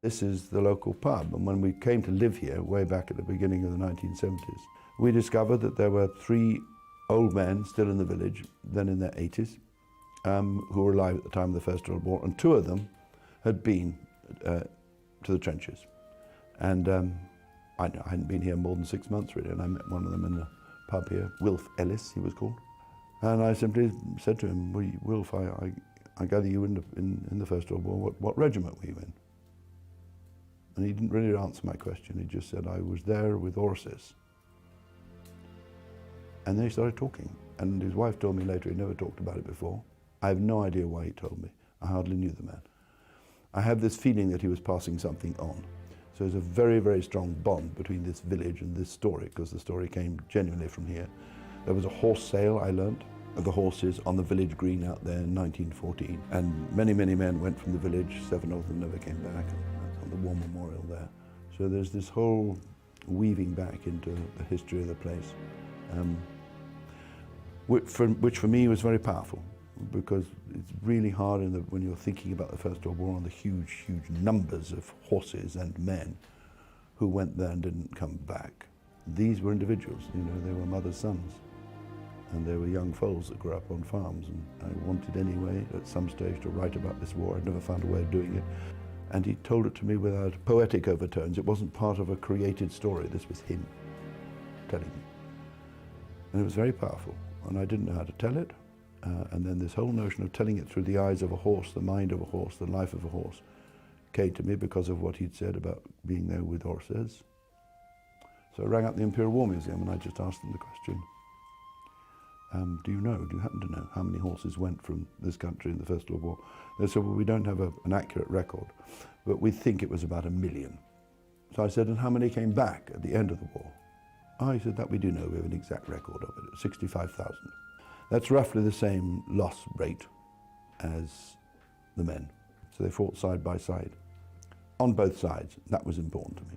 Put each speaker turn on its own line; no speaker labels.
This is the local pub, and when we came to live here, way back at the beginning of the 1970s, we discovered that there were 3 old men still in the village, then in their 80s, who were alive at the time of the First World War, and 2 of them had been to the trenches. And I hadn't been here more than 6 months really, and I met one of them in the pub here, Wilf Ellis, he was called. And I simply said to him, well, Wilf, I gather you in the First World War, what regiment were you in? And he didn't really answer my question, he just said, I was there with horses. And then he started talking, and his wife told me later he'd never talked about it before. I have no idea why he told me, I hardly knew the man. I have this feeling that he was passing something on. So there's a very, very strong bond between this village and this story, because the story came genuinely from here. There was a horse sale, I learnt, of the horses on the village green out there in 1914. And many, many men went from the village, 7 of them never came back, on the war memorial there. So there's this whole weaving back into the history of the place, which for me was very powerful, because it's really hard when you're thinking about the First World War on the huge, huge numbers of horses and men who went there and didn't come back. These were individuals, you know, they were mother's sons. And they were young foals that grew up on farms, and I wanted anyway at some stage to write about this war. I'd never found a way of doing it. And he told it to me without poetic overtones. It wasn't part of a created story, this was him telling me. And it was very powerful, and I didn't know how to tell it. And then this whole notion of telling it through the eyes of a horse, the mind of a horse, the life of a horse, came to me because of what he'd said about being there with horses. So I rang up the Imperial War Museum and I just asked them the question, do you happen to know how many horses went from this country in the First World War? They said, well, we don't have an accurate record, but we think it was about 1 million. So I said, and how many came back at the end of the war? Oh, he said, that we do know, we have an exact record of it, 65,000. That's roughly the same loss rate as the men. So they fought side by side, on both sides. That was important to me.